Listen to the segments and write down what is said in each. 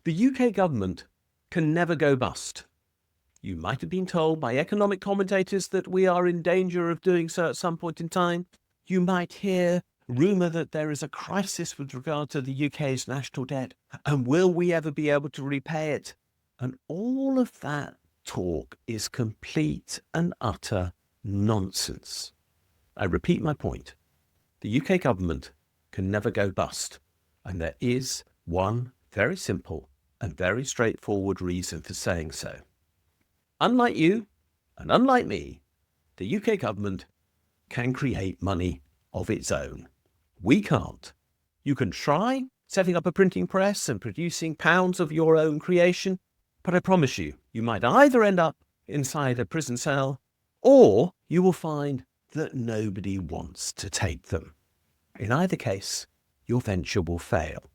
The UK government can never go bust. You might have been told by economic commentators that we are in danger of doing so at some point in time. You might hear rumour that there is a crisis with regard to the UK's national debt, and will we ever be able to repay it? And all of that talk is complete and utter nonsense. I repeat my point. The UK government can never go bust, and there is one very simple and very straightforward reason for saying so. Unlike you and unlike me, the UK government can create money of its own. We can't. You can try setting up a printing press and producing pounds of your own creation, but I promise you, you might either end up inside a prison cell, or you will find that nobody wants to take them. In either case, your venture will fail.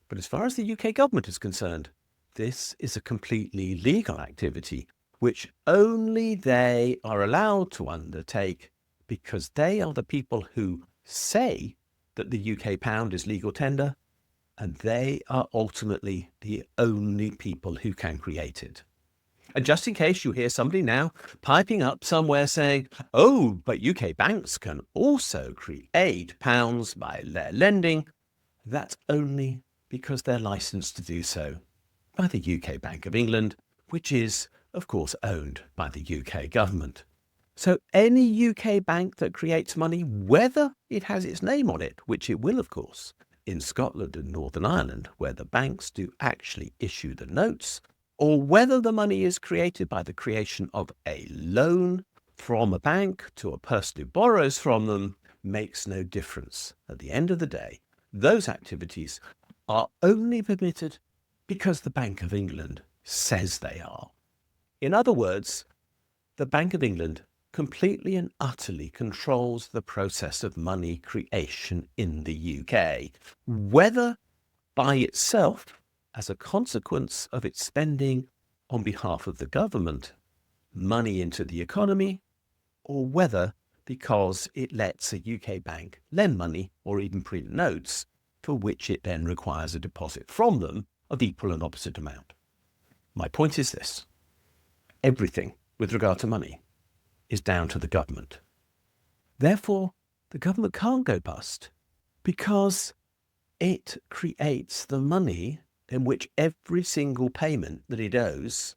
But as far as the UK government is concerned, this is a completely legal activity which only they are allowed to undertake because they are the people who say that the UK pound is legal tender, and they are ultimately the only people who can create it. And just in case you hear somebody now piping up somewhere saying, oh, but UK banks can also create pounds by their lending, that's only because they're licensed to do so by the UK Bank of England, which is, of course, owned by the UK government. So any UK bank that creates money, whether it has its name on it, which it will, of course, in Scotland and Northern Ireland, where the banks do actually issue the notes, or whether the money is created by the creation of a loan from a bank to a person who borrows from them, makes no difference. At the end of the day, those activities are only permitted because the Bank of England says they are. In other words, the Bank of England completely and utterly controls the process of money creation in the UK, whether by itself as a consequence of its spending on behalf of the government money into the economy, or whether because it lets a UK bank lend money or even print notes for which it then requires a deposit from them of equal and opposite amount. My point is this: everything with regard to money is down to the government. Therefore, the government can't go bust because it creates the money in which every single payment that it owes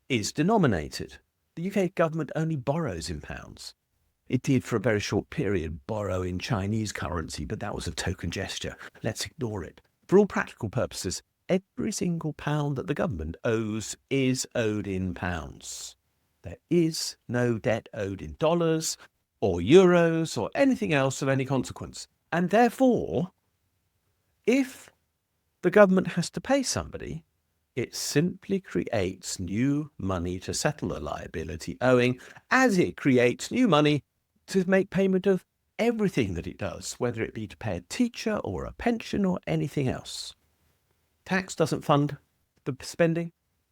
is denominated. The UK government only borrows in pounds. It did for a very short period borrow in Chinese currency, but that was a token gesture. Let's ignore it. For all practical purposes, every single pound that the government owes is owed in pounds. There is no debt owed in dollars or euros or anything else of any consequence. And therefore, if the government has to pay somebody, it simply creates new money to settle a liability owing, as it creates new money to make payment of everything that it does, whether it be to pay a teacher or a pension or anything else. Tax doesn't fund the spending.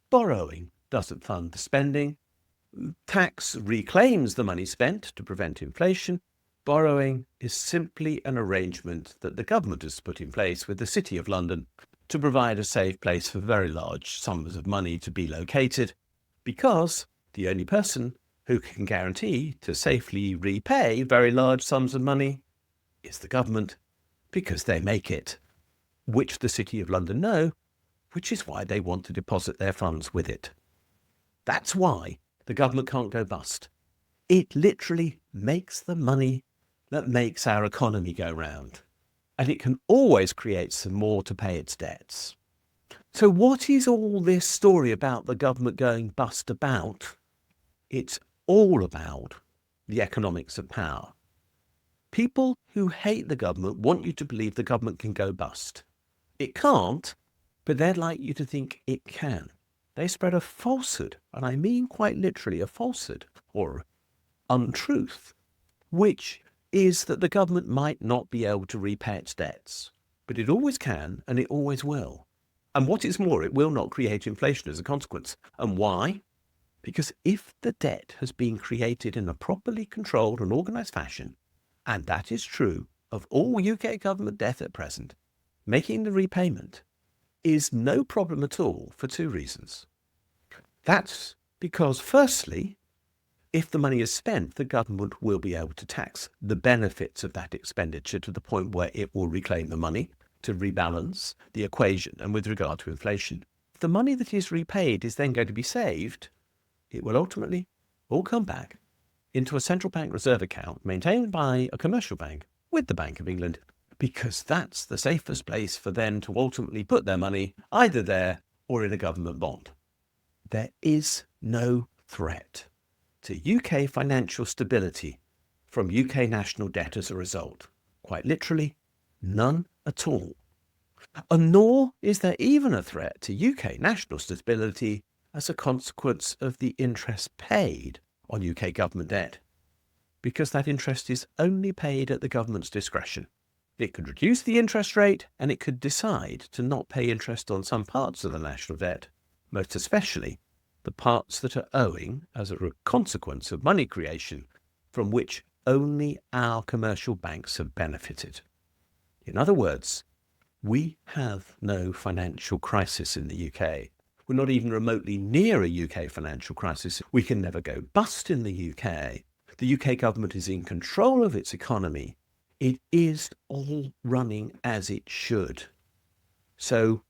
Borrowing doesn't fund the spending. Tax reclaims the money spent to prevent inflation. Borrowing is simply an arrangement that the government has put in place with the City of London to provide a safe place for very large sums of money to be located, because the only person who can guarantee to safely repay very large sums of money is the government, because they make it, which the City of London know, which is why they want to deposit their funds with it. That's why the government can't go bust. It literally makes the money that makes our economy go round, and it can always create some more to pay its debts. So what is all this story about the government going bust about? It's all about the economics of power. People who hate the government want you to believe the government can go bust. It can't, but they'd like you to think it can. They spread a falsehood, and I mean quite literally a falsehood, or untruth, which is that the government might not be able to repay its debts. But it always can, and it always will. And what is more, it will not create inflation as a consequence. And why? Because if the debt has been created in a properly controlled and organised fashion, and that is true of all UK government debt at present, making the repayment is no problem at all for two reasons. That's because, firstly, if the money is spent, the government will be able to tax the benefits of that expenditure to the point where it will reclaim the money to rebalance the equation. And with regard to inflation, if the money that is repaid is then going to be saved, it will ultimately all come back into a central bank reserve account maintained by a commercial bank with the Bank of England, because that's the safest place for them to ultimately put their money, either there or in a government bond. There is no threat to UK financial stability from UK national debt as a result. Quite literally, none at all. And nor is there even a threat to UK national stability as a consequence of the interest paid on UK government debt, because that interest is only paid at the government's discretion. It could reduce the interest rate, and it could decide to not pay interest on some parts of the national debt, most especially the parts that are owing as a consequence of money creation from which only our commercial banks have benefited. In other words, we have no financial crisis in the UK. We're not even remotely near a UK financial crisis. We can never go bust in the UK. The UK government is in control of its economy. It is all running as it should. So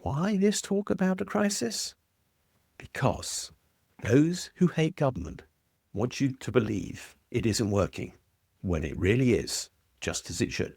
why this talk about a crisis? Because those who hate government want you to believe it isn't working when it really is just as it should.